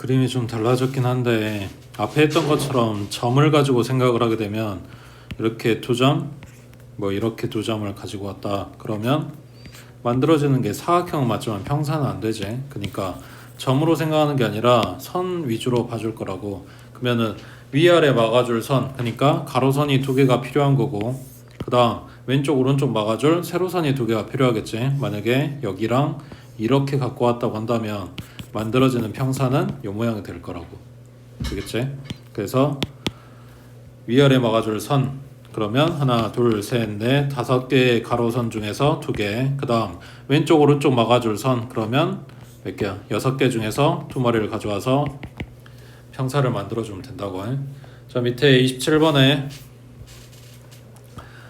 그림이 좀 달라졌긴 한데 앞에 했던 것처럼 점을 가지고 생각을 하게 되면 이렇게 두 점, 뭐 이렇게 두 점을 가지고 왔다 그러면 만들어지는 게 사각형은 맞지만 평사는 안 되지. 그러니까 점으로 생각하는 게 아니라 선 위주로 봐줄 거라고. 그러면은 위아래 막아줄 선, 그러니까 가로선이 두 개가 필요한 거고, 그 다음 왼쪽 오른쪽 막아줄 세로선이 두 개가 필요하겠지. 만약에 여기랑 이렇게 갖고 왔다고 한다면 만들어지는 평사는 이 모양이 될 거라고. 되겠지? 그래서 위아래 막아줄 선, 그러면 하나, 둘, 셋, 넷, 다섯 개의 가로선 중에서 두 개. 그 다음 왼쪽 오른쪽 막아줄 선, 그러면 몇 개야? 6개 중에서 두 마리를 가져와서 평사를 만들어주면 된다고. 자, 밑에 27번에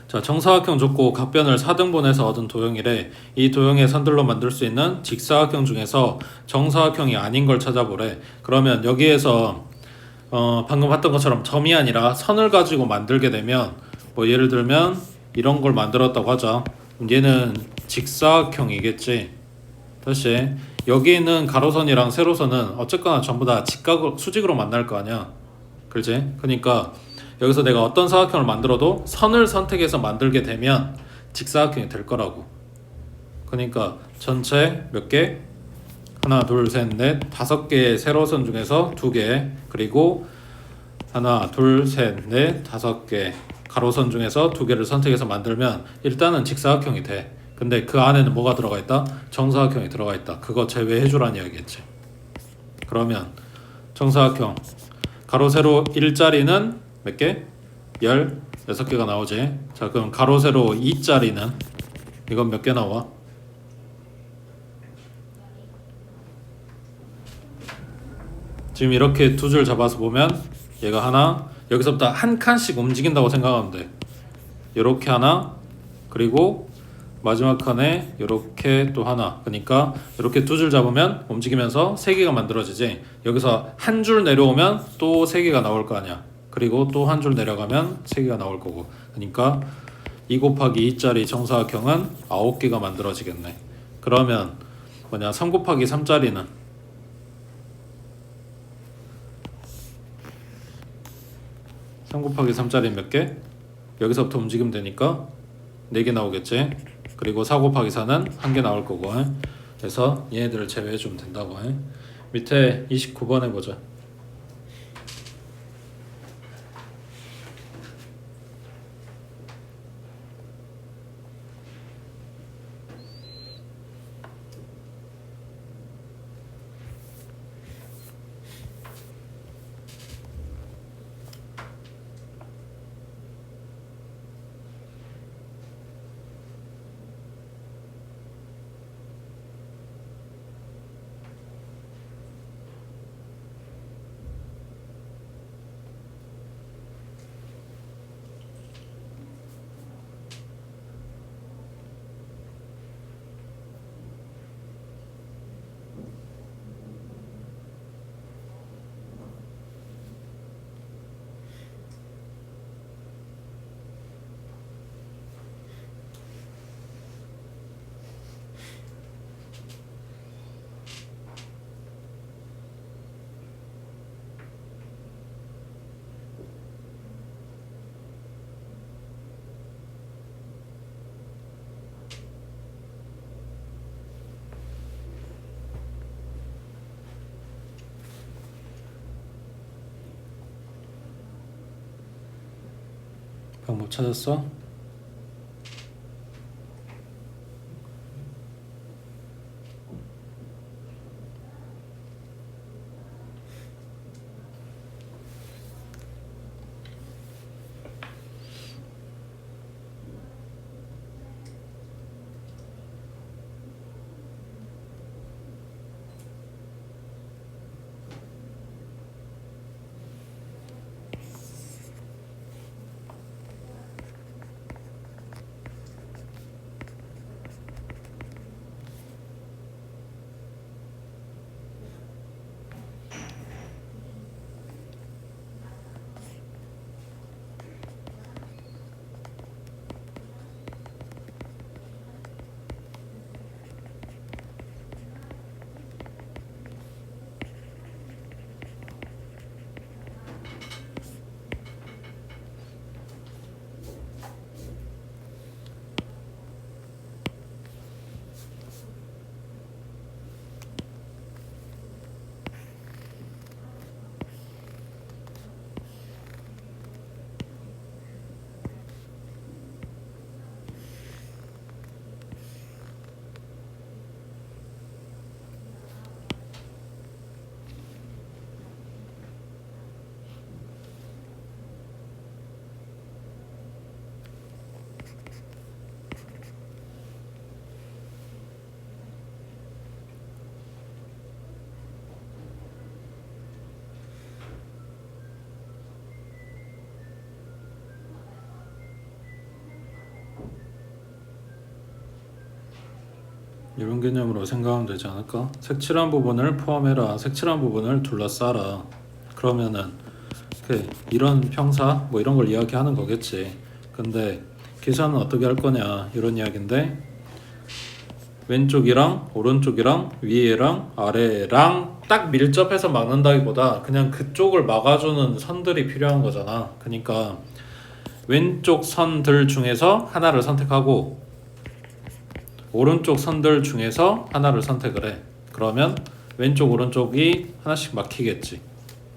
자, 정사각형 줬고 각변을 4등분해서 얻은 도형이래. 이 도형의 선들로 만들 수 있는 직사각형 중에서 정사각형이 아닌 걸 찾아보래. 그러면 여기에서 방금 봤던 것처럼 점이 아니라 선을 가지고 만들게 되면 뭐 예를 들면 이런 걸 만들었다고 하자. 얘는 직사각형이겠지. 다시 여기 있는 가로선이랑 세로선은 어쨌거나 전부 다 직각으로 수직으로 만날 거 아니야. 그렇지? 그러니까 여기서 내가 어떤 사각형을 만들어도 선을 선택해서 만들게 되면 직사각형이 될 거라고. 그러니까 전체 몇 개? 하나, 둘, 셋, 넷, 5개의 세로선 중에서 2개, 그리고 하나, 둘, 셋, 넷, 5개 가로선 중에서 2개를 선택해서 만들면 일단은 직사각형이 돼. 근데 그 안에는 뭐가 들어가 있다? 정사각형이 들어가 있다. 그거 제외해 주라는 이야기겠지. 그러면 정사각형 가로 세로 1짜리는 몇 개? 16개가 나오지. 자, 그럼 가로 세로 2짜리는 이건 몇 개 나와? 지금 이렇게 두 줄 잡아서 보면 얘가 하나, 여기서부터 한 칸씩 움직인다고 생각하면 돼. 이렇게 하나, 그리고 마지막 칸에 이렇게 또 하나. 그러니까 이렇게 두 줄 잡으면 움직이면서 3개가 만들어지지. 여기서 한 줄 내려오면 또 3개가 나올 거 아니야. 그리고 또 한 줄 내려가면 3개가 나올 거고. 그러니까 2 곱하기 2짜리 정사각형은 9개가 만들어지겠네. 그러면 뭐냐, 3 곱하기 3짜리는 3 곱하기 3짜리 몇 개? 여기서부터 움직이면 되니까 4개 나오겠지. 그리고 4 곱하기 4는 1개 나올 거고. 그래서 얘네들을 제외해 주면 된다고. 밑에 29번에 보자. 방법 찾았어? 이런 개념으로 생각하면 되지 않을까? 색칠한 부분을 포함해라. 색칠한 부분을 둘러싸라. 그러면은 이런 평사 뭐 이런 걸 이야기하는 거겠지. 근데 계산은 어떻게 할 거냐 이런 이야기인데, 왼쪽이랑 오른쪽이랑 위에랑 아래랑 딱 밀접해서 막는다기보다 그냥 그쪽을 막아주는 선들이 필요한 거잖아. 그러니까 왼쪽 선들 중에서 하나를 선택하고 오른쪽 선들 중에서 하나를 선택을 해. 그러면 왼쪽 오른쪽이 하나씩 막히겠지.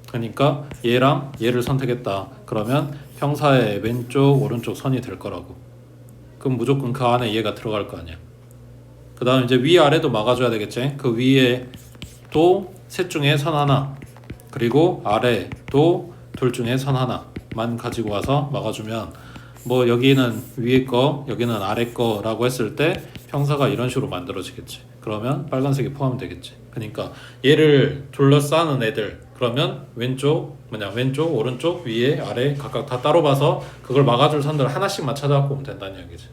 그러니까 얘랑 얘를 선택했다. 그러면 평사의 왼쪽 오른쪽 선이 될 거라고. 그럼 무조건 그 안에 얘가 들어갈 거 아니야. 그 다음 이제 위아래도 막아줘야 되겠지. 그 위에도 셋 중에 선 하나, 그리고 아래도 둘 중에 선 하나만 가지고 와서 막아주면, 뭐 여기는 위에 거 여기는 아래 거라고 했을 때 평사가 이런 식으로 만들어지겠지. 그러면 빨간색이 포함이 되겠지. 그러니까 얘를 둘러싸는 애들, 그러면 왼쪽 오른쪽 위에 아래 각각 다 따로 봐서 그걸 막아줄 선들 하나씩만 찾아갖고 오면 된다는 이야기지.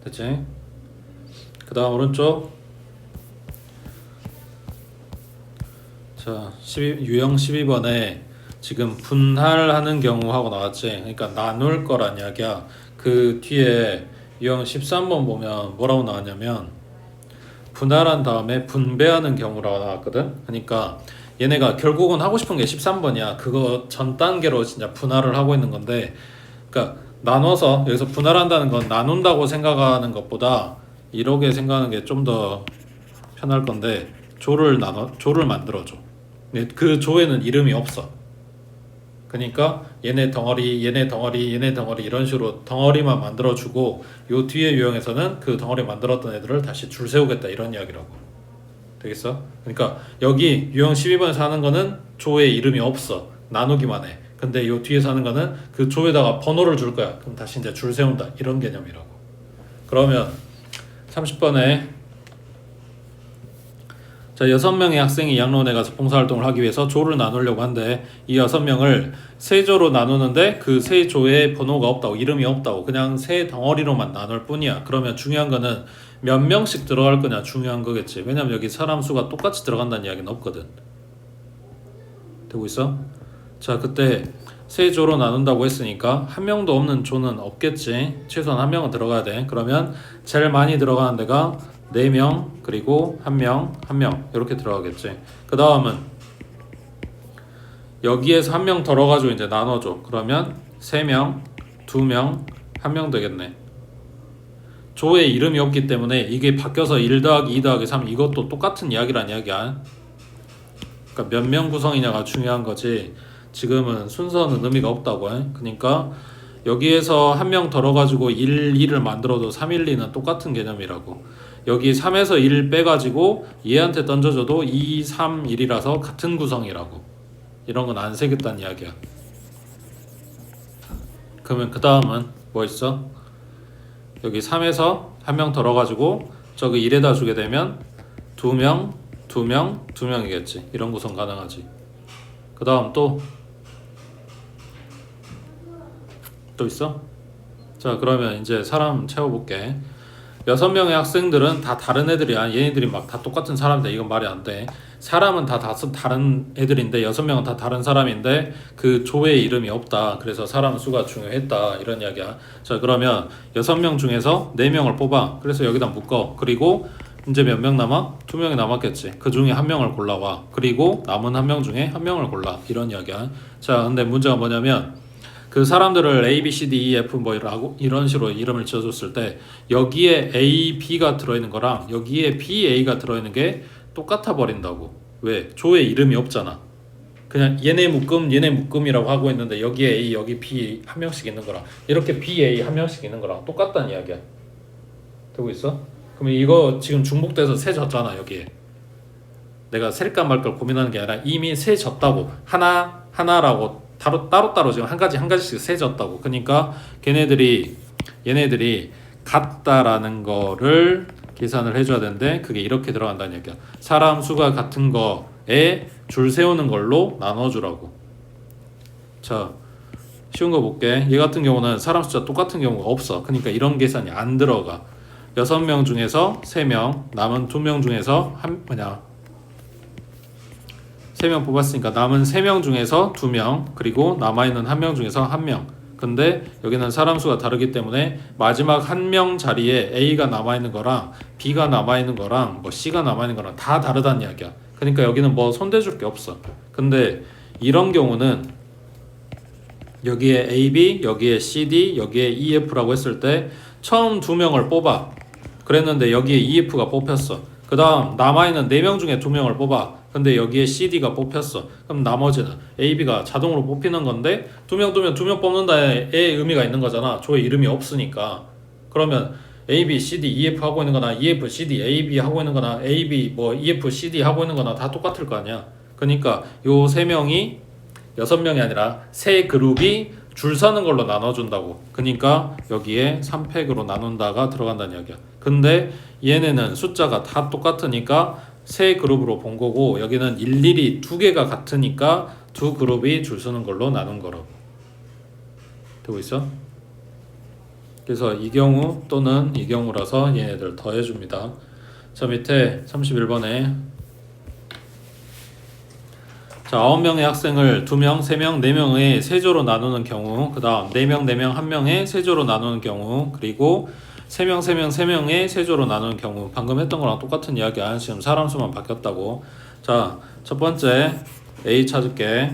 됐지? 그 다음 오른쪽. 자, 유형 12번에 지금 분할하는 경우 하고 나왔지. 그러니까 나눌 거란 이야기야. 그 뒤에 유형 13번 보면 뭐라고 나왔냐면 분할한 다음에 분배하는 경우라고 나왔거든. 그러니까 얘네가 결국은 하고 싶은 게 13번이야. 그거 전 단계로 진짜 분할을 하고 있는 건데, 그러니까 나눠서, 여기서 분할한다는 건 나눈다고 생각하는 것보다 이렇게 생각하는 게 좀 더 편할 건데, 조를 만들어줘. 그 조에는 이름이 없어. 그러니까 얘네 덩어리 이런 식으로 덩어리만 만들어주고, 요 뒤에 유형에서는 그 덩어리 만들었던 애들을 다시 줄 세우겠다 이런 이야기라고. 되겠어? 그러니까 여기 유형 12번에서 하는 거는 조에 이름이 없어. 나누기만 해. 근데 요 뒤에서 하는 거는 그 조에다가 번호를 줄 거야. 그럼 다시 이제 줄 세운다 이런 개념이라고. 그러면 30번에 자, 6명의 학생이 양로원에 가서 봉사활동을 하기 위해서 조를 나누려고 한데, 이 6명을 세 조로 나누는데 그 세 조에 번호가 없다고, 이름이 없다고, 그냥 세 덩어리로만 나눌 뿐이야. 그러면 중요한 거는 몇 명씩 들어갈 거냐 중요한 거겠지. 왜냐면 여기 사람 수가 똑같이 들어간다는 이야기는 없거든. 되고 있어? 자, 그때 세 조로 나눈다고 했으니까 한 명도 없는 조는 없겠지. 최소한 한 명은 들어가야 돼. 그러면 제일 많이 들어가는 데가 4명, 그리고 1명 이렇게 들어가겠지. 그 다음은 여기에서 1명 덜어가지고 이제 나눠줘. 그러면 3명, 2명, 1명 되겠네. 조에 이름이 없기 때문에 이게 바뀌어서 1 더하기 2 더하기 3 이것도 똑같은 이야기란 이야기야. 그러니까 몇 명 구성이냐가 중요한 거지, 지금은 순서는 의미가 없다고 해. 그러니까 여기에서 1명 덜어가지고 1, 2를 만들어도 3, 1, 2는 똑같은 개념이라고. 여기 3에서 1 빼가지고 얘한테 던져줘도 2, 3, 1이라서 같은 구성이라고. 이런 건 안 새겼다는 이야기야. 그러면 그 다음은 뭐 있어? 여기 3에서 1명 덜어가지고 저기 1에다 주게 되면 2명, 2명, 2명이겠지. 이런 구성 가능하지. 그 다음 또 있어? 자, 그러면 이제 사람 채워볼게. 6명의 학생들은 다 다른 애들이야. 얘네들이 막 다 똑같은 사람인데 이건 말이 안 돼. 사람은 다 다른 애들인데 6명은 다 다른 사람인데 그 조에 이름이 없다. 그래서 사람 수가 중요했다 이런 이야기야. 자, 그러면 6명 중에서 4명을 뽑아. 그래서 여기다 묶어. 그리고 이제 몇 명 남아? 2명이 남았겠지. 그 중에 1명을 골라와. 그리고 남은 1명 중에 1명을 골라. 이런 이야기야. 자, 근데 문제가 뭐냐면 그 사람들을 A, B, C, D, E, F 뭐 이런 식으로 이름을 지어줬을 때 여기에 A, B가 들어있는 거랑 여기에 B, A가 들어있는 게 똑같아 버린다고. 왜? 조에 이름이 없잖아. 그냥 얘네 묶음이라고 하고 있는데 여기에 A, 여기 B 한 명씩 있는 거랑 이렇게 B, A 한 명씩 있는 거랑 똑같다는 이야기야. 되고 있어? 그러면 이거 지금 중복돼서 세졌잖아. 여기에 내가 셀까 말까 고민하는 게 아니라 이미 세졌다고. 하나라고 따로따로 지금 한 가지씩 세졌다고. 그러니까 얘네들이 같다라는 거를 계산을 해줘야 되는데 그게 이렇게 들어간다는 얘기야. 사람 수가 같은 거에 줄 세우는 걸로 나눠주라고. 자, 쉬운 거 볼게. 얘 같은 경우는 사람 숫자 똑같은 경우가 없어. 그러니까 이런 계산이 안 들어가. 6명 중에서 3명, 남은 2명 중에서 3명 뽑았으니까 남은 3명 중에서 2명, 그리고 남아있는 1명 중에서 1명. 근데 여기는 사람 수가 다르기 때문에 마지막 1명 자리에 A가 남아있는 거랑 B가 남아있는 거랑 뭐 C가 남아있는 거랑 다 다르다는 이야기야. 그러니까 여기는 뭐 손대줄 게 없어. 근데 이런 경우는 여기에 AB, 여기에 CD, 여기에 EF라고 했을 때 처음 2명을 뽑아. 그랬는데 여기에 EF가 뽑혔어. 그 다음 남아있는 4명 중에 2명을 뽑아. 근데 여기에 CD가 뽑혔어. 그럼 나머지는 AB가 자동으로 뽑히는 건데 2명 뽑는다에 의미가 있는 거잖아. 조의 이름이 없으니까. 그러면 AB, CD, EF 하고 있는 거나 EF, CD, AB 하고 있는 거나 AB, 뭐 EF, CD 하고 있는 거나 다 똑같을 거 아니야. 그러니까 요 3명이 6명이 아니라 3그룹이 줄 서는 걸로 나눠준다고. 그러니까 여기에 3팩으로 나눈다가 들어간다는 이야기야. 근데 얘네는 숫자가 다 똑같으니까 3그룹으로 본 거고, 여기는 일일이 2개가 같으니까 2그룹이 줄 서는 걸로 나눈 거라고. 되고 있어? 그래서 이 경우 또는 이 경우라서 얘네들 더해줍니다. 자, 밑에 31번에 자, 9명의 학생을 2명, 3명, 4명의 세조로 나누는 경우, 그 다음 4명, 4명, 1명의 세조로 나누는 경우, 그리고 3명, 3명, 3명의 세조로 나누는 경우. 방금 했던 거랑 똑같은 이야기야. 지금 사람 수만 바뀌었다고. 자, 첫 번째 A 찾을게.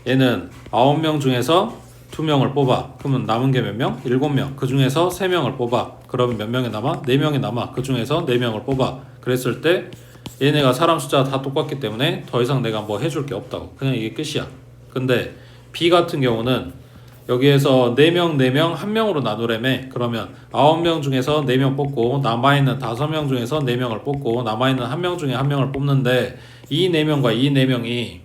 얘는 9명 중에서 2명을 뽑아. 그러면 남은 게 몇 명? 7명. 그 중에서 3명을 뽑아. 그러면 몇 명이 남아? 4명이 남아. 그 중에서 4명을 뽑아. 그랬을 때 얘네가 사람 숫자가 다 똑같기 때문에 더 이상 내가 뭐 해줄 게 없다고. 그냥 이게 끝이야. 근데 B 같은 경우는 여기에서 4명, 4명, 1명으로 나누래매. 그러면 9명 중에서 4명 뽑고 남아있는 5명 중에서 4명을 뽑고 남아있는 1명 중에 1명을 뽑는데 이 4명과 이 4명이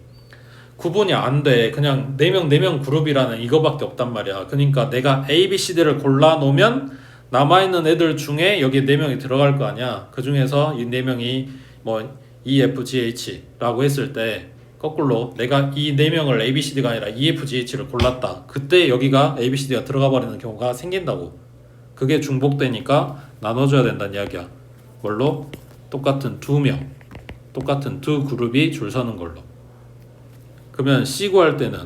구분이 안 돼. 그냥 4명, 4명 그룹이라는 이거밖에 없단 말이야. 그러니까 내가 A, B, C, D를 골라놓으면 남아있는 애들 중에 여기 4명이 들어갈 거 아니야. 그 중에서 이 4명이 뭐 EFGH라고 했을 때 거꾸로 내가 이 4명을 ABCD가 아니라 EFGH를 골랐다. 그때 여기가 ABCD가 들어가 버리는 경우가 생긴다고. 그게 중복되니까 나눠줘야 된다는 이야기야. 뭘로? 똑같은 2명, 똑같은 2그룹이 줄 서는 걸로. 그러면 C 구할 때는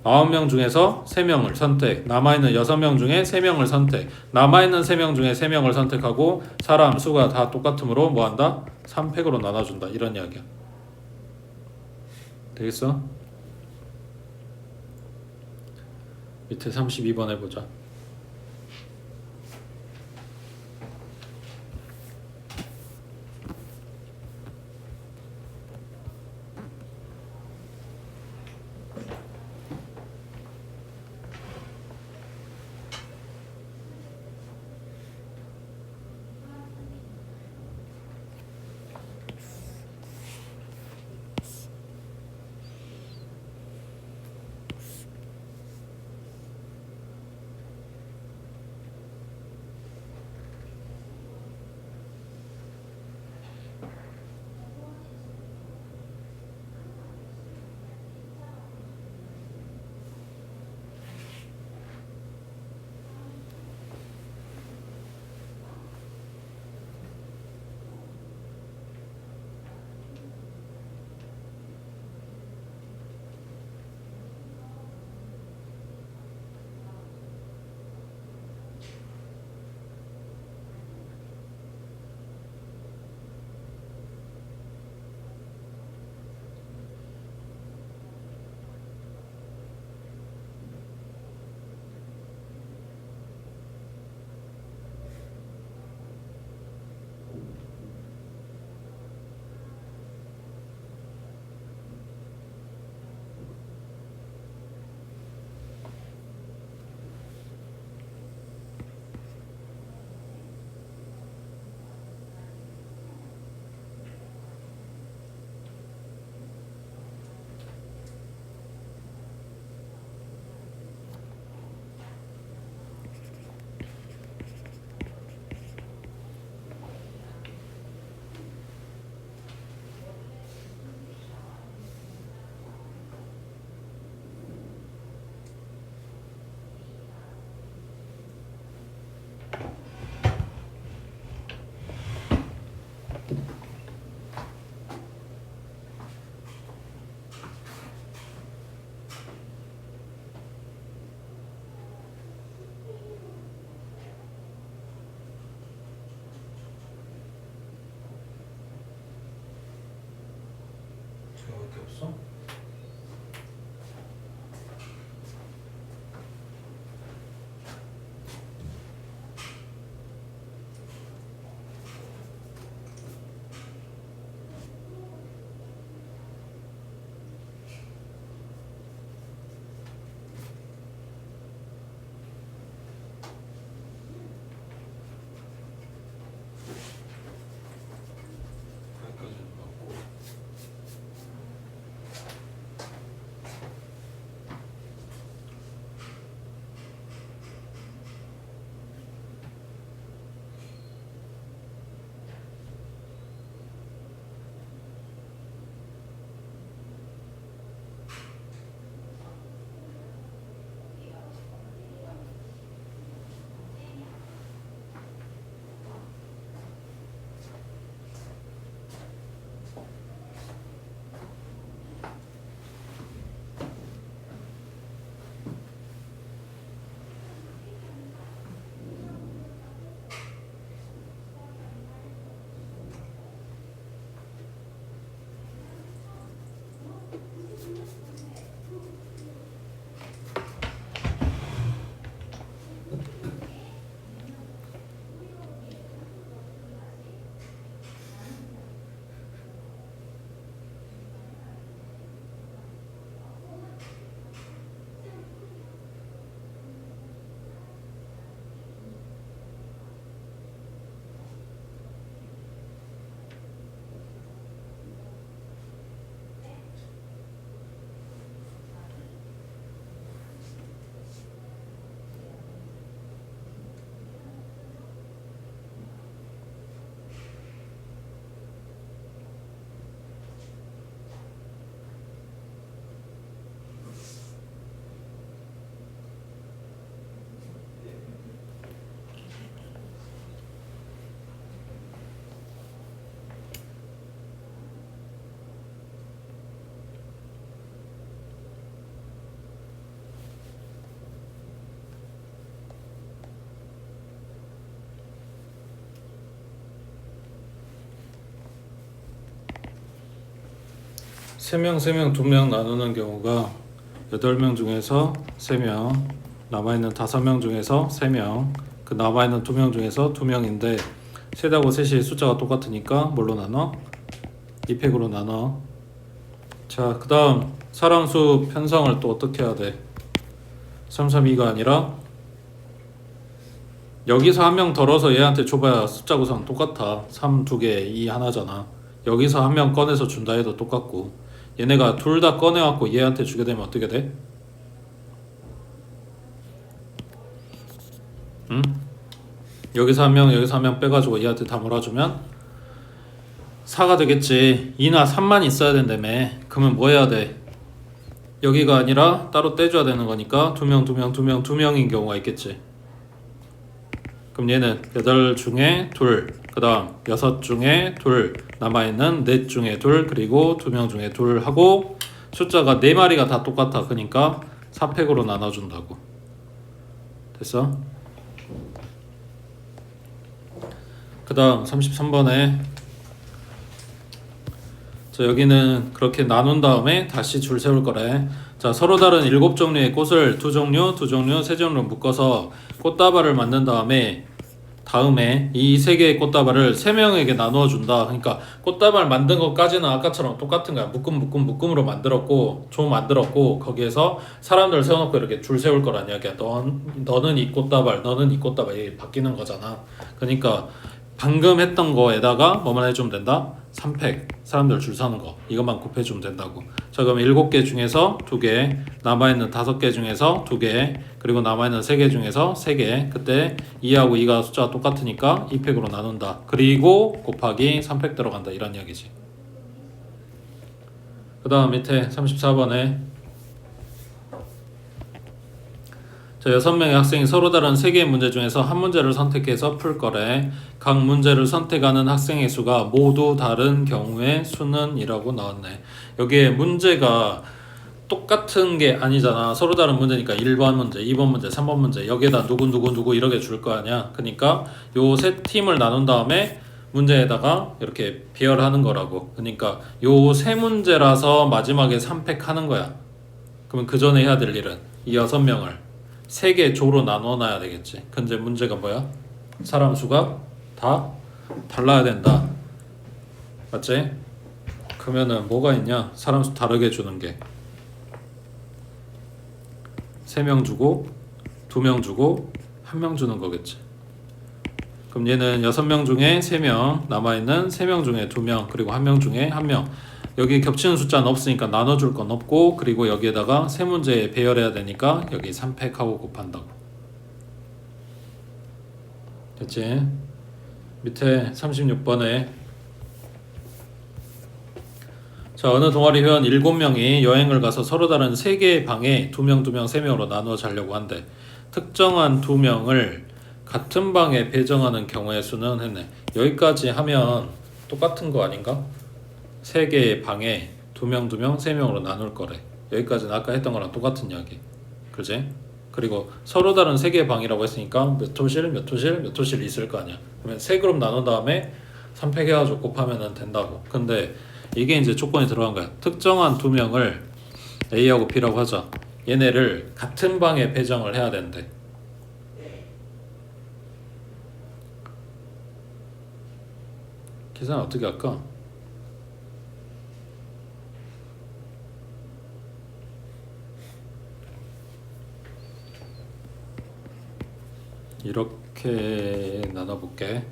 9명 중에서 3명을 선택, 남아있는 6명 중에 3명을 선택, 남아있는 3명 중에 3명을 선택하고 사람 수가 다 똑같으므로 뭐한다? 3팩으로 나눠준다. 이런 이야기야. 되겠어? 밑에 32번 해보자. 없어? 여기까지는 맞고. 세 명, 2명 나누는 경우가 8명 중에서 3명, 남아있는 5명 중에서 3명, 그 남아있는 2명 중에서 2명인데 셋하고 셋이 숫자가 똑같으니까 뭘로 나눠? 2팩으로 나눠. 자, 그 다음 사람수 편성을 또 어떻게 해야 돼? 332가 아니라 여기서 한 명 덜어서 얘한테 줘봐야 숫자 구성 똑같아. 3 2개, 2 하나잖아. 여기서 한 명 꺼내서 준다 해도 똑같고, 얘네가 둘 다 꺼내갖고 얘한테 주게 되면 어떻게 돼? 응? 여기서 한 명, 여기서 한 명 빼가지고 얘한테 다 몰아주면 4가 되겠지. 2나 3만 있어야 된다며. 그러면 뭐 해야 돼? 여기가 아니라 따로 떼줘야 되는 거니까 2명, 2명, 2명, 2명인 경우가 있겠지. 그럼 얘는 8 중에 2, 그 다음 6 중에 2, 남아있는 4 중에 2, 그리고 2명 중에 2 하고 숫자가 4마리가 다 똑같아. 그러니까 4팩으로 나눠준다고. 됐어? 그 다음 33번에 자, 여기는 그렇게 나눈 다음에 다시 줄 세울 거래. 자, 서로 다른 7종류의 꽃을 2종류, 2종류, 3종류 묶어서 꽃다발을 만든 다음에 이 3개의 꽃다발을 3명에게 나누어 준다. 그러니까 꽃다발 만든 것까지는 아까처럼 똑같은 거야. 묶음으로 만들었고 조 만들었고 거기에서 사람들 세워놓고 이렇게 줄 세울 거란 이야기야. 너는 이 꽃다발, 너는 이 꽃다발 이게 바뀌는 거잖아. 그러니까 방금 했던 거에다가 뭐만 해주면 된다? 3팩 사람들 줄 서는 거 이것만 곱해주면 된다고. 자, 그럼 7개 중에서 2개, 남아있는 5개 중에서 2개, 그리고 남아있는 3개 중에서 3개. 그때 2하고 2가 숫자가 똑같으니까 2팩으로 나눈다. 그리고 곱하기 3팩 들어간다. 이런 이야기지. 그 다음 밑에 34번에 자, 6명의 학생이 서로 다른 3개의 문제 중에서 한 문제를 선택해서 풀 거래. 각 문제를 선택하는 학생의 수가 모두 다른 경우의 수는 이라고 나왔네. 여기에 문제가 똑같은 게 아니잖아. 서로 다른 문제니까 1번 문제, 2번 문제, 3번 문제 여기에다 누구 이렇게 줄 거 아니야. 그러니까 요 세 팀을 나눈 다음에 문제에다가 이렇게 배열하는 거라고. 그러니까 요 세 문제라서 마지막에 3팩 하는 거야. 그러면 그 전에 해야 될 일은 이 6명을 3개 조로 나눠 놔야 되겠지. 근데 문제가 뭐야? 사람 수가 다 달라야 된다. 맞지? 그러면은 뭐가 있냐? 사람 수 다르게 주는 게 3명 주고 2명 주고 1명 주는 거겠지. 그럼 얘는 6명 중에 3명, 남아있는 3명 중에 2명, 그리고 1명 중에 1명. 여기 겹치는 숫자는 없으니까 나눠줄 건 없고, 그리고 여기에다가 세 문제 배열해야 되니까 여기 3팩하고 곱한다고. 됐지? 밑에 36번에 자, 어느 동아리 회원 7명이 여행을 가서 서로 다른 3개의 방에 2명, 2명, 3명으로 나누어 자려고 한대. 특정한 2명을 같은 방에 배정하는 경우의 수는 했네. 여기까지 하면 똑같은 거 아닌가? 3개의 방에 2명, 2명, 3명으로 나눌 거래. 여기까지는 아까 했던 거랑 똑같은 이야기. 그지? 그리고 서로 다른 3개의 방이라고 했으니까 몇 호실, 몇 호실, 몇 호실 있을 거 아니야. 그러면 3그룹 나눈 다음에 3팩 해가지고 곱하면 된다고. 근데 이게 이제 조건이 들어간 거야. 특정한 2명을 A하고 B라고 하자. 얘네를 같은 방에 배정을 해야 된대. 계산 어떻게 할까? 이렇게 나눠볼게.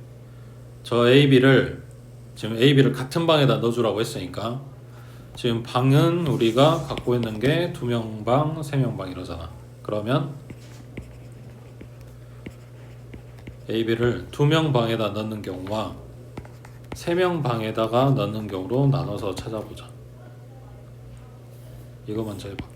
저 A, B를 지금 A, B를 같은 방에다 넣어주라고 했으니까 지금 방은 우리가 갖고 있는 게 2명 방, 3명 방 이러잖아. 그러면 A, B를 2명 방에다 넣는 경우와 3명 방에다가 넣는 경우로 나눠서 찾아보자. 이거 먼저 해봐.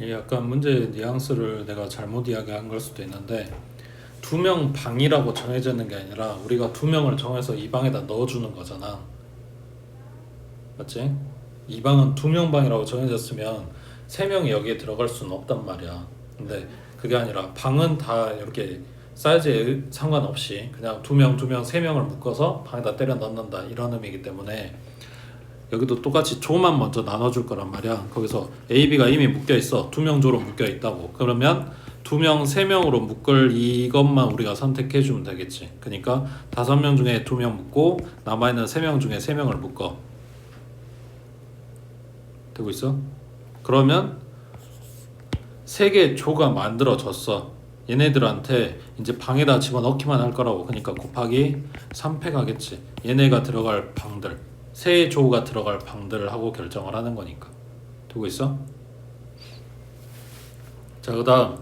이게 약간 문제 뉘앙스를 내가 잘못 이야기한 걸 수도 있는데 2명 방이라고 정해져 있는 게 아니라 우리가 2명을 정해서 이 방에다 넣어주는 거잖아. 맞지? 이 방은 2명 방이라고 정해졌으면 3명이 여기에 들어갈 수는 없단 말이야. 근데 그게 아니라 방은 다 이렇게 사이즈에 상관없이 그냥 2명, 2명, 3명을 묶어서 방에다 때려 넣는다 이런 의미이기 때문에 여기도 똑같이 조만 먼저 나눠줄 거란 말이야. 거기서 A, B가 이미 묶여 있어. 2명 조로 묶여 있다고. 그러면 2명, 3명으로 묶을 이것만 우리가 선택해주면 되겠지. 그러니까 5명 중에 2명 묶고 남아있는 3명 중에 3명을 묶어. 되고 있어? 그러면 3개의 조가 만들어졌어. 얘네들한테 이제 방에다 집어넣기만 할 거라고. 그러니까 곱하기 3패 가겠지. 얘네가 들어갈 방들, 세 조가 들어갈 방들을 하고 결정을 하는 거니까. 되고 있어? 자, 그 다음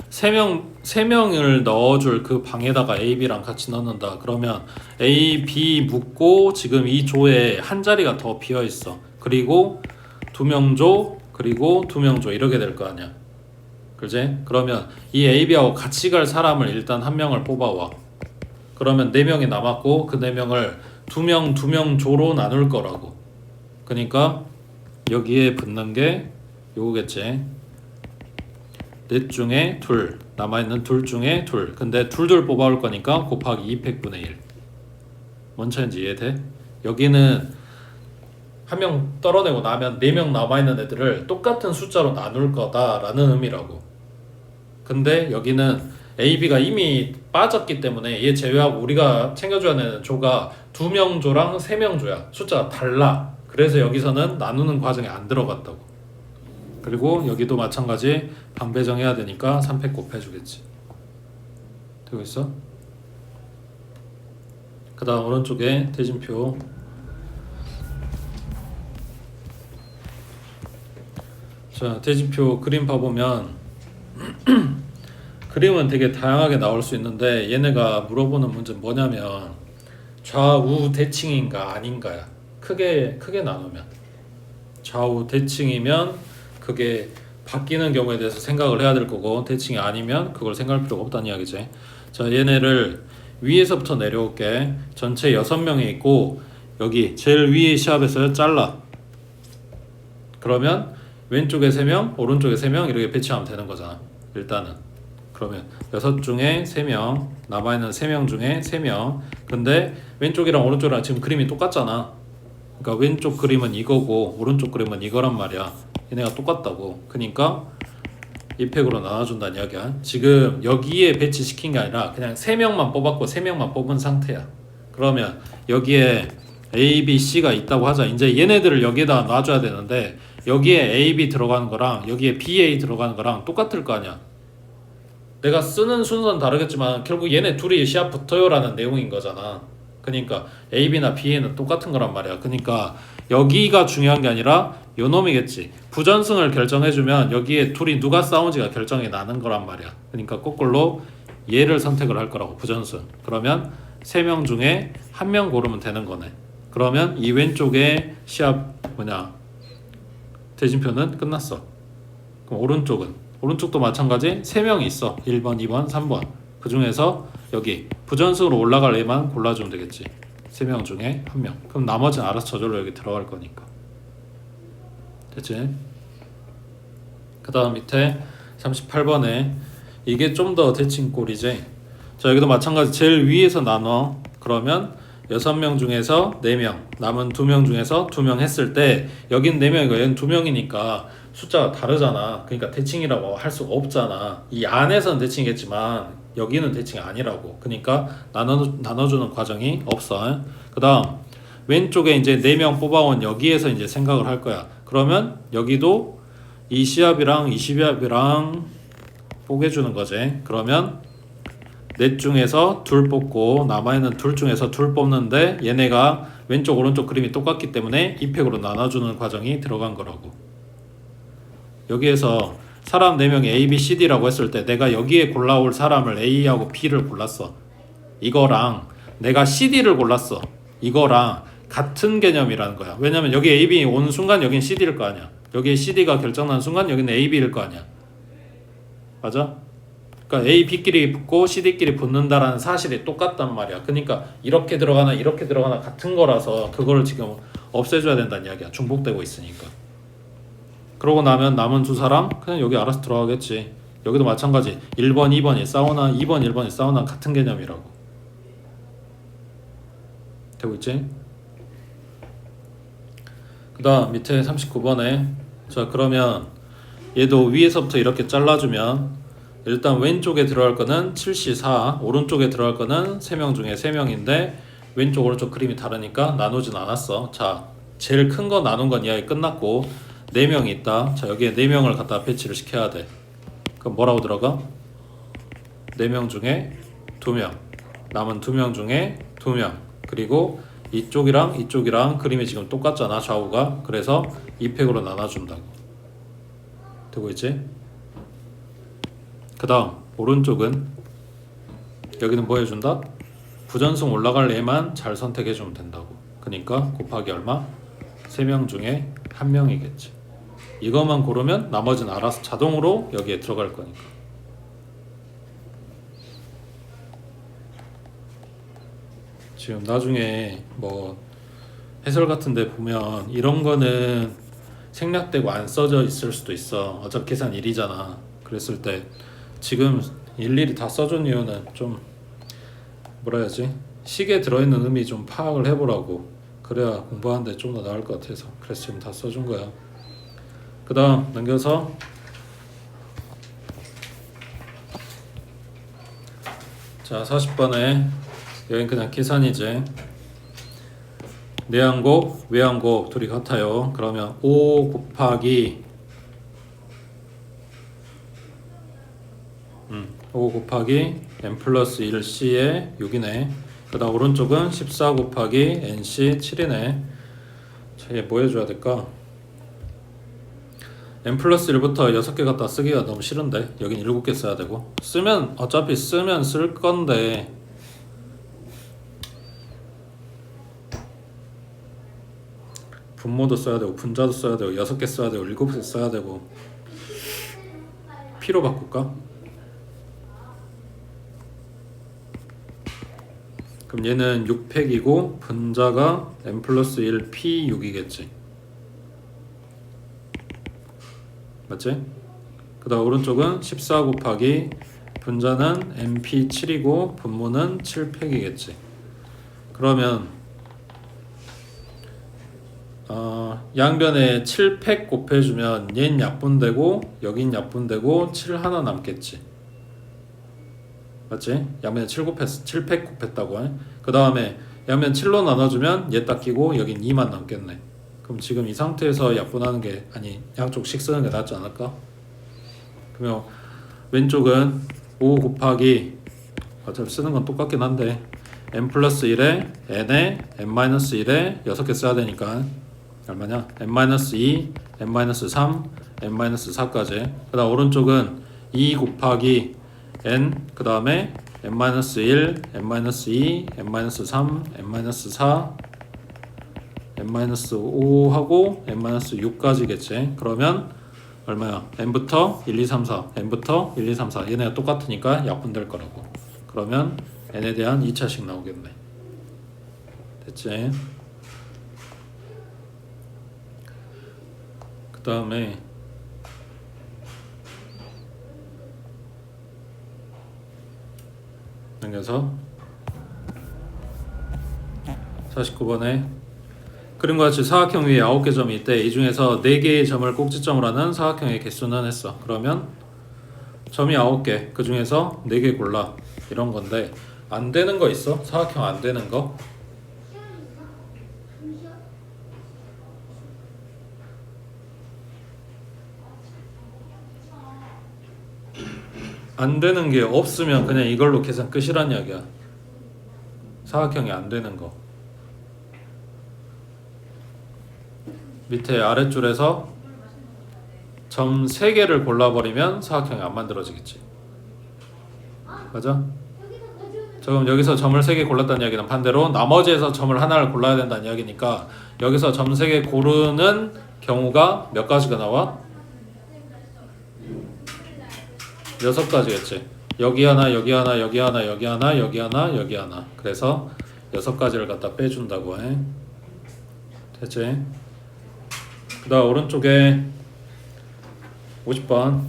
3명을 넣어줄 그 방에다가 A, B랑 같이 넣는다. 그러면 A, B 묶고 지금 이 조에 한 자리가 더 비어있어. 그리고 2명 조, 그리고 2명 조 이렇게 될 거 아니야. 그지? 그러면 이 A, B하고 같이 갈 사람을 일단 한 명을 뽑아와. 그러면 4명이 남았고 그 4명을 2명 조로 나눌 거라고. 그러니까 여기에 붙는 게 요거겠지. 넷 중에 둘, 남아있는 둘 중에 둘. 근데 둘 뽑아올 거니까 곱하기 2팩분의 1. 뭔 차이인지 이해돼? 여기는 한 명 떨어내고 나면 4명 남아있는 애들을 똑같은 숫자로 나눌 거다라는 의미라고. 근데 여기는 A, B가 이미 빠졌기 때문에 얘 제외하고 우리가 챙겨줘야 되는 조가 2명 조랑 3명 조야. 숫자가 달라. 그래서 여기서는 나누는 과정에 안 들어갔다고. 그리고 여기도 마찬가지 방 배정해야 되니까 3팩 곱해주겠지. 되고 있어? 그 다음 오른쪽에 대진표. 자, 대진표 그림 봐보면 그림은 되게 다양하게 나올 수 있는데 얘네가 물어보는 문제는 뭐냐면 좌우 대칭인가 아닌가야. 크게 나누면 좌우 대칭이면 그게 바뀌는 경우에 대해서 생각을 해야 될 거고, 대칭이 아니면 그걸 생각할 필요가 없다는 이야기지. 자, 얘네를 위에서부터 내려올게. 전체 6명이 있고 여기 제일 위에 시합에서 잘라. 그러면 왼쪽에 3명, 오른쪽에 3명 이렇게 배치하면 되는 거잖아. 일단은 그러면 6 중에 3명, 남아있는 3명 중에 3명. 근데 왼쪽이랑 오른쪽이랑 지금 그림이 똑같잖아. 그러니까 왼쪽 그림은 이거고 오른쪽 그림은 이거란 말이야. 얘네가 똑같다고. 그러니까 2팩으로 나눠준다는 이야기야. 지금 여기에 배치시킨 게 아니라 그냥 3명만 뽑았고 3명만 뽑은 상태야. 그러면 여기에 A, B, C가 있다고 하자. 이제 얘네들을 여기에다 놔줘야 되는데 여기에 A, B 들어가는 거랑 여기에 B, A 들어가는 거랑 똑같을 거 아니야. 내가 쓰는 순서는 다르겠지만 결국 얘네 둘이 시합 붙어요라는 내용인 거잖아. 그러니까 A, B나 B, A는 똑같은 거란 말이야. 그러니까 여기가 중요한 게 아니라 요 놈이겠지. 부전승을 결정해주면 여기에 둘이 누가 싸운지가 결정이 나는 거란 말이야. 그러니까 거꾸로 얘를 선택을 할 거라고. 부전승. 그러면 3명 중에 1명 고르면 되는 거네. 그러면 이 왼쪽에 시합 대진표는 끝났어. 그럼 오른쪽도 마찬가지 3명이 있어. 1번, 2번, 3번. 그 중에서 여기 부전승으로 올라갈 애만 골라주면 되겠지. 3명 중에 1명. 그럼 나머지는 알아서 저절로 여기 들어갈 거니까. 됐지? 그 다음 밑에 38번에 이게 좀 더 대칭 꼴이지. 자, 여기도 마찬가지 제일 위에서 나눠. 그러면 6명 중에서 4명, 남은 2명 중에서 2명 했을 때 여긴 4명이고 여긴 2명이니까 숫자가 다르잖아. 그러니까 대칭이라고 할 수가 없잖아. 이 안에서는 대칭이겠지만 여기는 대칭이 아니라고. 그러니까 나눠주는 과정이 없어. 그 다음 왼쪽에 이제 4명 뽑아온 여기에서 이제 생각을 할 거야. 그러면 여기도 이 시합이랑 이 시합이랑 뽀개주는 거지. 그러면 넷 중에서 둘 뽑고 남아있는 둘 중에서 둘 뽑는데 얘네가 왼쪽 오른쪽 그림이 똑같기 때문에 2팩으로 나눠주는 과정이 들어간 거라고. 여기에서 사람 4명이 A, B, C, D라고 했을 때 내가 여기에 골라올 사람을 A하고 B를 골랐어. 이거랑 내가 C, D를 골랐어. 이거랑 같은 개념이라는 거야. 왜냐면 여기 A, B 온 순간 여긴 C, D일 거 아니야. 여기에 C, D가 결정난 순간 여기는 A, B일 거 아니야. 맞아? 그러니까 A, B끼리 붙고 C, D끼리 붙는다라는 사실이 똑같단 말이야. 그러니까 이렇게 들어가나 같은 거라서 그거를 지금 없애줘야 된다는 이야기야. 중복되고 있으니까. 그러고 나면 남은 두 사람 그냥 여기 알아서 들어가겠지. 여기도 마찬가지. 1번, 2번이 싸우나 2번, 1번이 싸우나 같은 개념이라고. 되고 있지? 그 다음 밑에 39번에 자, 그러면 얘도 위에서부터 이렇게 잘라주면 일단 왼쪽에 들어갈 거는 7C4, 오른쪽에 들어갈 거는 3명 중에 3명인데 왼쪽 오른쪽 그림이 다르니까 나누진 않았어. 자, 제일 큰 거 나눈 건 이야기 끝났고 4명이 있다. 자, 여기에 4명을 갖다 배치를 시켜야 돼. 그럼 뭐라고 들어가? 4명 중에 2명, 남은 2명 중에 2명, 그리고 이쪽이랑 이쪽이랑 그림이 지금 똑같잖아, 좌우가. 그래서 2팩으로 나눠준다고. 되고 있지? 그 다음 오른쪽은 여기는 뭐 해준다? 부전승 올라갈 애만 잘 선택해주면 된다고. 그러니까 곱하기 얼마? 3명 중에 1명이겠지. 이것만 고르면 나머지는 알아서 자동으로 여기에 들어갈 거니까. 지금 나중에 뭐 해설 같은 데 보면 이런 거는 생략되고 안 써져 있을 수도 있어. 어차피 계산 1이잖아. 그랬을 때 지금 일일이 다 써준 이유는 좀 뭐라 해야지? 식에 들어있는 의미 좀 파악을 해보라고. 그래야 공부하는데 좀 더 나을 것 같아서. 그래서 지금 다 써준 거야. 그 다음 넘겨서 자 40번에 여긴 그냥 계산이지. 내항곱, 외항곱 둘이 같아요. 그러면 5 곱하기 5 곱하기 n 플러스 1c에 6이네. 그 다음 오른쪽은 14 곱하기 nc 7이네. 자, 얘 뭐 해줘야 될까? n 플러스 1부터 6개 갖다 쓰기가 너무 싫은데 여긴 7개 써야 되고. 쓰면 어차피 쓰면 쓸 건데 분모도 써야 되고 분자도 써야 되고 6개 써야 되고 7개 써야 되고. P로 바꿀까? 그럼 얘는 6팩이고 분자가 n 플러스 1 P6이겠지. 맞지? 그 다음 오른쪽은 14 곱하기 분자는 NP7이고 분모는 7팩이겠지. 그러면 양변에 7팩 곱해주면 얜 약분되고 여긴 약분되고 7 하나 남겠지. 맞지? 양면에 7팩 곱했다고. 그 다음에 양면 7로 나눠주면 얘 딱 끼고 여긴 2만 남겠네. 그럼 지금 이 상태에서 약분하는 게 아니 양쪽씩 쓰는 게 낫지 않을까? 그러면 왼쪽은 5 곱하기 어차피 쓰는 건 똑같긴 한데 n 플러스 1에 n에 n 마이너스 1에 6개 써야 되니까 얼마냐? n 마이너스 2, n 마이너스 3, n 마이너스 4까지. 그 다음 오른쪽은 2 곱하기 n 그 다음에 n 마이너스 1, n 마이너스 2, n 마이너스 3, n 마이너스 4, n 마이너스 5하고 n 마이너스 6까지겠지. 그러면 얼마야? n부터 1, 2, 3, 4, n부터 1, 2, 3, 4 얘네가 똑같으니까 약분될 거라고. 그러면 n에 대한 2차식 나오겠네. 됐지? 그 다음에 넘겨서 49번에 그림과 같이 사각형 위에 9개 점이 있대. 이 중에서 4개의 점을 꼭지점으로 하는 사각형의 개수는 했어. 그러면 점이 9개, 그 중에서 4개 골라. 이런 건데 안 되는 거 있어? 사각형 안 되는 거? 안 되는 게 없으면 그냥 이걸로 계산 끝이란 이야기야. 사각형이 안 되는 거. 밑에 아랫줄에서 점 3개를 골라버리면 사각형이 안 만들어지겠지. 맞아? 자, 그럼 여기서 점을 3개 골랐다는 이야기는 반대로 나머지에서 점을 하나를 골라야 된다는 이야기니까 여기서 점 3개 고르는 경우가 몇 가지가 나와? 6가지겠지. 여기 하나, 여기 하나, 여기 하나, 여기 하나, 여기 하나, 여기 하나. 그래서 6가지를 갖다 빼준다고 해. 됐지? 그 다음 오른쪽에 50번.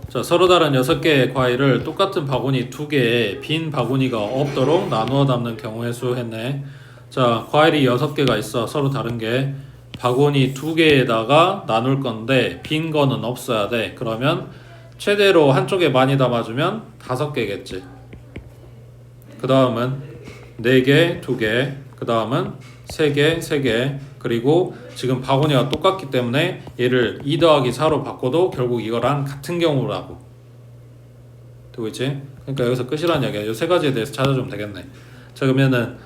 자, 서로 다른 6개의 과일을 똑같은 바구니 2개에 빈 바구니가 없도록 나누어 담는 경우의 수 했네. 자, 과일이 6개가 있어. 서로 다른 게. 바구니 2개에다가 나눌 건데 빈 거는 없어야 돼. 그러면 최대로 한쪽에 많이 담아주면 5개겠지. 그 다음은 4개, 2개, 그 다음은 3개, 3개, 그리고 지금 바구니가 똑같기 때문에 얘를 2 더하기 4로 바꿔도 결국 이거랑 같은 경우라고 되고 있지? 그러니까 여기서 끝이라는 이야기야. 이 3가지에 대해서 찾아주면 되겠네. 자, 그러면은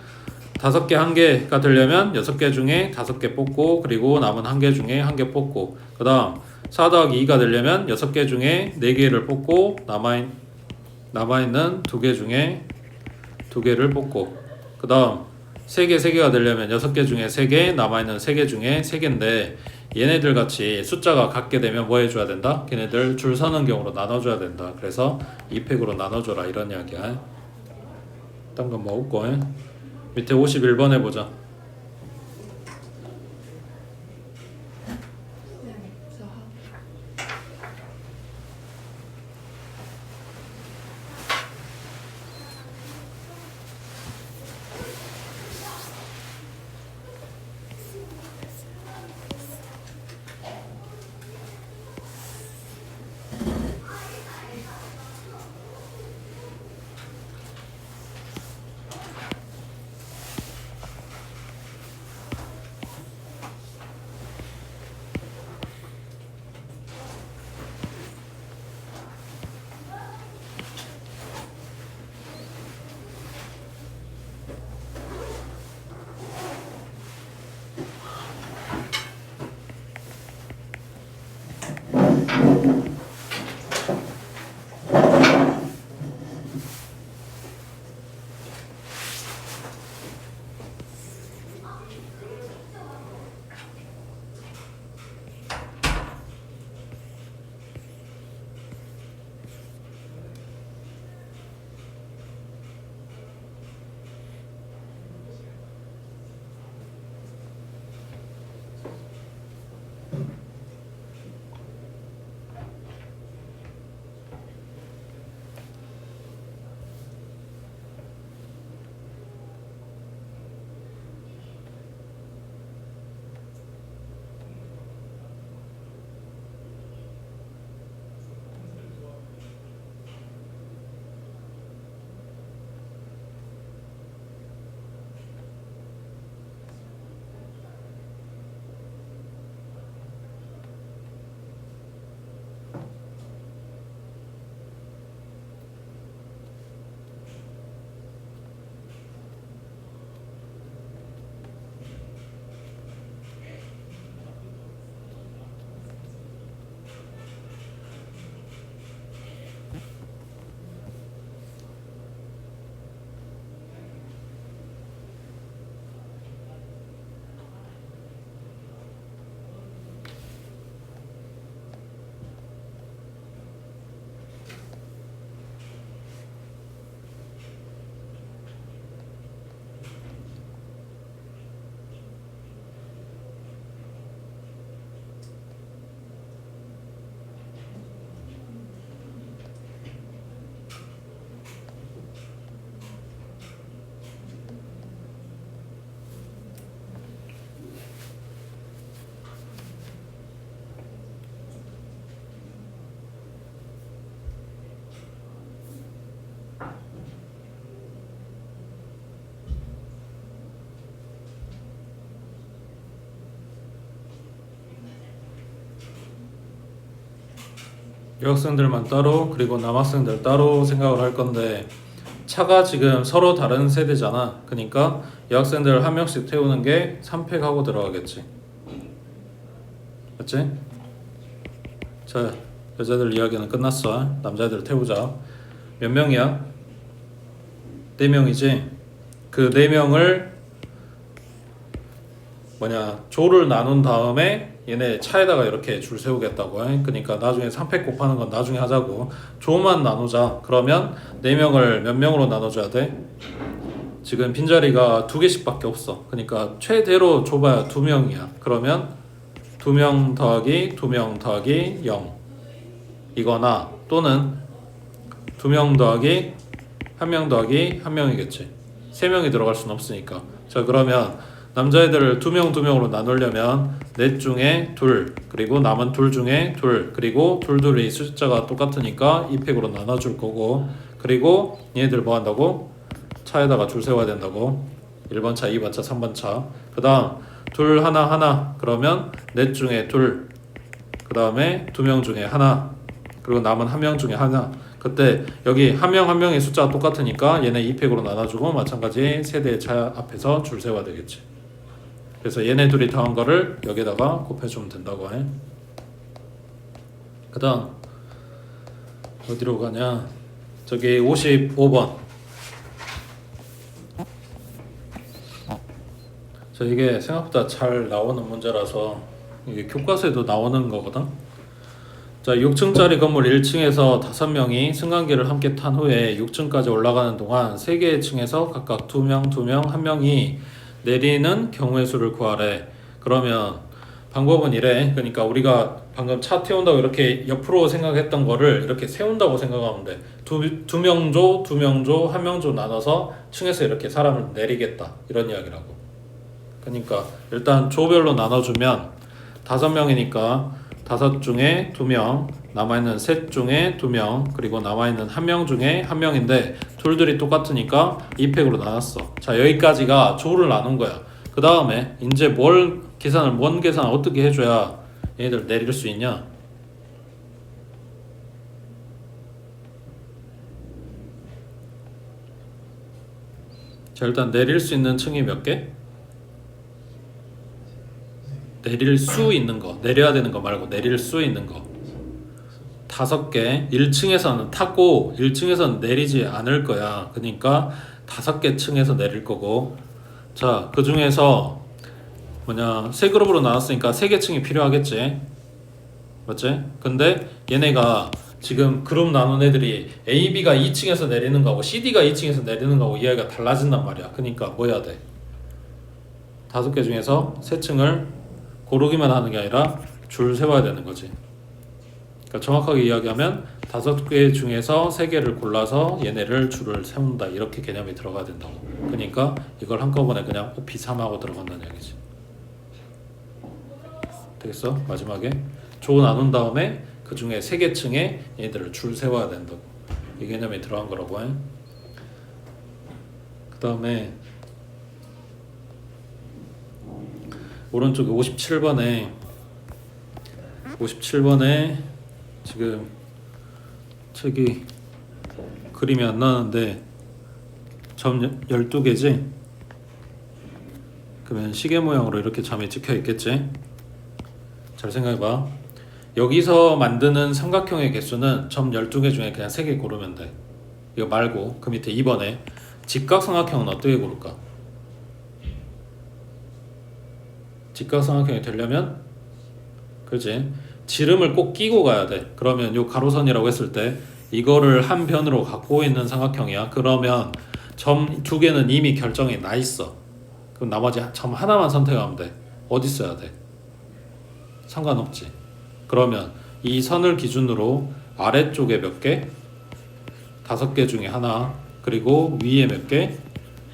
5개 1개가 되려면 6개 중에 5개 뽑고, 그리고 남은 1개 중에 1개 뽑고, 그 다음 4 더하기 2가 되려면 6개 중에 4개를 뽑고, 남아있는 2개 중에 2개를 뽑고, 그 다음 3개 3개가 되려면 6개 중에 3개, 남아있는 3개 중에 3개인데 얘네들 같이 숫자가 같게 되면 뭐 해줘야 된다? 걔네들 줄 서는 경우로 나눠줘야 된다. 그래서 2팩으로 나눠줘라 이런 이야기야. 딴 건 뭐 없고, 밑에 51번 해보자. 여학생들만 따로, 그리고 남학생들 따로 생각을 할 건데, 차가 지금 서로 다른 세대잖아. 그러니까 여학생들 한 명씩 태우는 게 3팩 하고 들어가겠지. 맞지? 자, 여자들 이야기는 끝났어. 남자애들 태우자. 몇 명이야? 4명이지? 그 4명을 조를 나눈 다음에 얘네 차에다가 이렇게 줄 세우겠다고. 그러니까 나중에 3팩 곱하는 건 나중에 하자고. 조만 나누자. 그러면 4명을 몇 명으로 나눠줘야 돼? 지금 빈자리가 2개씩밖에 없어. 그러니까 최대로 좁아야 2명이야. 그러면 2명 더하기 2명 더하기 0 이거나, 또는 2명 더하기 1명 더하기 1명이겠지. 3명이 들어갈 순 없으니까. 자, 그러면 남자애들을 2명 나누려면 넷 중에 둘, 그리고 남은 둘 중에 둘, 그리고 둘이 숫자가 똑같으니까 2팩으로 나눠줄 거고, 그리고 얘네들 뭐 한다고? 차에다가 줄 세워야 된다고. 1번 차, 2번 차, 3번 차. 그 다음 둘 하나 그러면 넷 중에 둘, 그 다음에 2명 중에 하나, 그리고 남은 1명 중에 하나. 그때 여기 한 명의 숫자가 똑같으니까 얘네 2팩으로 나눠주고, 마찬가지 세대의 차 앞에서 줄 세워야 되겠지. 그래서 얘네 둘이 더한 거를 여기다가 곱해주면 된다고 해. 그 다음 어디로 가냐, 저기 55번. 자, 이게 생각보다 잘 나오는 문제라서 이게 교과서에도 나오는 거거든. 자, 6층짜리 건물 1층에서 5명이 승강기를 함께 탄 후에 6층까지 올라가는 동안 3개의 층에서 각각 2명, 1명이 내리는 경우의 수를 구하래. 그러면 방법은 이래. 그러니까 우리가 방금 차 태운다고 이렇게 옆으로 생각했던 거를 이렇게 세운다고 생각하면 돼. 두 명조, 1명조 나눠서 층에서 이렇게 사람을 내리겠다, 이런 이야기라고. 그러니까 일단 조별로 나눠주면 5명이니까 5 중에 2명, 남아있는 3 중에 2명, 그리고 남아있는 1명 중에 1명인데 둘들이 똑같으니까 2팩으로 나눴어. 자, 여기까지가 조를 나눈 거야. 그 다음에 이제 뭔 계산을 어떻게 해줘야 얘네들 내릴 수 있냐? 자, 일단 내릴 수 있는 층이 몇 개? 내릴 수 있는 거, 내려야 되는 거 말고 내릴 수 있는 거 5개. 1층에서는 타고 1층에서는 내리지 않을 거야. 그러니까 5개 층에서 내릴 거고. 자, 그 중에서 세 그룹으로 나눴으니까 3개 층이 필요하겠지, 맞지? 근데 얘네가 지금 그룹 나눈 애들이 A, B가 2층에서 내리는 거하고 CD가 2층에서 내리는 거하고 이야기가 달라진단 말이야. 그러니까 뭐 해야 돼? 5개 중에서 3층을 고르기만 하는 게 아니라 줄 세워야 되는 거지. 그러니까 정확하게 이야기하면 5개 중에서 3개를 골라서 얘네를 줄을 세운다, 이렇게 개념이 들어가야 된다고. 그러니까 이걸 한꺼번에 그냥 OP3하고 들어간다는 얘기지. 되겠어? 마지막에 조 나눈 다음에 그 중에 3개 층에 얘네들을 줄 세워야 된다고. 이 개념이 들어간 거라고 해. 그 다음에 오른쪽에 57번에 지금 책이 그림이 안 나는데 점 12개지? 그러면 시계 모양으로 이렇게 점이 찍혀 있겠지? 잘 생각해봐. 여기서 만드는 삼각형의 개수는 점 12개 중에 그냥 3개 고르면 돼. 이거 말고 그 밑에 2번에 직각삼각형은 어떻게 고를까? 직각삼각형이 되려면, 그렇지, 지름을 꼭 끼고 가야 돼. 그러면 요 가로선이라고 했을 때 이거를 한 변으로 갖고 있는 삼각형이야. 그러면 점 2개는 이미 결정이 나 있어. 그럼 나머지 점 하나만 선택하면 돼. 어디 써야 돼? 상관없지. 그러면 이 선을 기준으로 아래쪽에 몇 개? 5개 중에 하나. 그리고 위에 몇 개?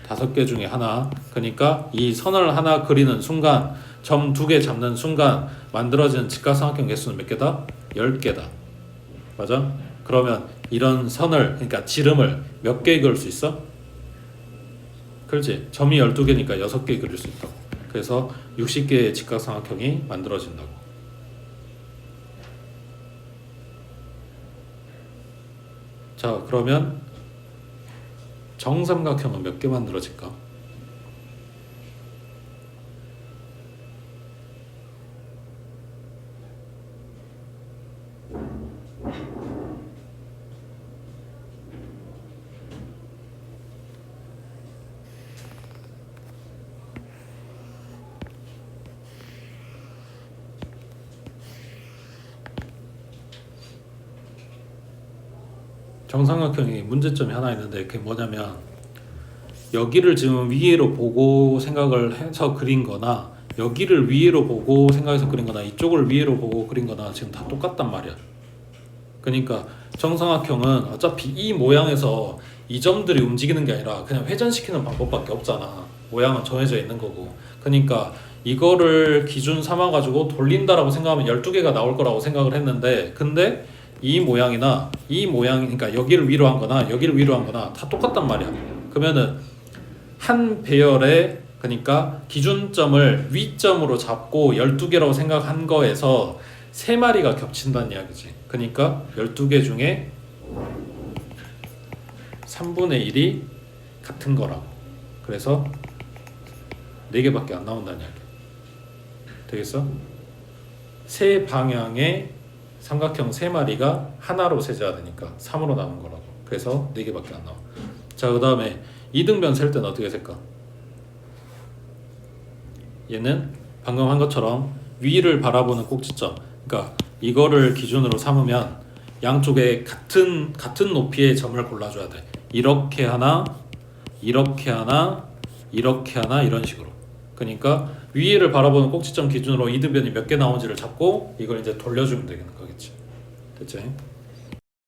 5개 중에 하나. 그러니까 이 선을 하나 그리는 순간, 점 2개 잡는 순간 만들어지는 직각삼각형 개수는 몇 개다? 10개다. 맞아? 그러면 이런 선을, 그러니까 지름을 몇 개 그릴 수 있어? 그렇지. 점이 12개니까 6개 그릴 수 있다고. 그래서 60개의 직각삼각형이 만들어진다고. 자, 그러면 정삼각형은 몇 개 만들어질까? 정삼각형이 문제점이 하나 있는데, 그게 뭐냐면 여기를 지금 위로 보고 생각을 해서 그린 거나, 여기를 위로 보고 생각해서 그린 거나, 이쪽을 위로 보고 그린 거나 지금 다 똑같단 말이야. 그러니까 정삼각형은 어차피 이 모양에서 이 점들이 움직이는 게 아니라 그냥 회전시키는 방법밖에 없잖아. 모양은 정해져 있는 거고. 그러니까 이거를 기준 삼아 가지고 돌린다라고 생각하면 12개가 나올 거라고 생각을 했는데, 근데 이 모양이나 이 모양, 그러니까 여기를 위로 한 거나 여기를 위로 한 거나 다 똑같단 말이야. 그러면은 한 배열에, 그러니까 기준점을 위점으로 잡고 12개라고 생각한 거에서 3마리가 겹친다는 이야기지. 그러니까 12개 중에 3분의 1이 같은 거라고. 그래서 4개밖에 안 나온다는 이야기. 되겠어? 세 방향의 삼각형 3마리가 하나로 세제화되니까 3으로 나눈 거라고. 그래서 4개밖에 안 나와. 자, 그 다음에 이등변 셀 때는 어떻게 셀까? 얘는 방금 한 것처럼 위를 바라보는 꼭지점, 그러니까 이거를 기준으로 삼으면 양쪽에 같은 높이의 점을 골라줘야 돼. 이렇게 하나, 이렇게 하나, 이렇게 하나, 이런 식으로. 그러니까 위를 바라보는 꼭지점 기준으로 이등변이 몇 개 나온지를 잡고 이걸 이제 돌려주면 되는 거겠지. 됐지?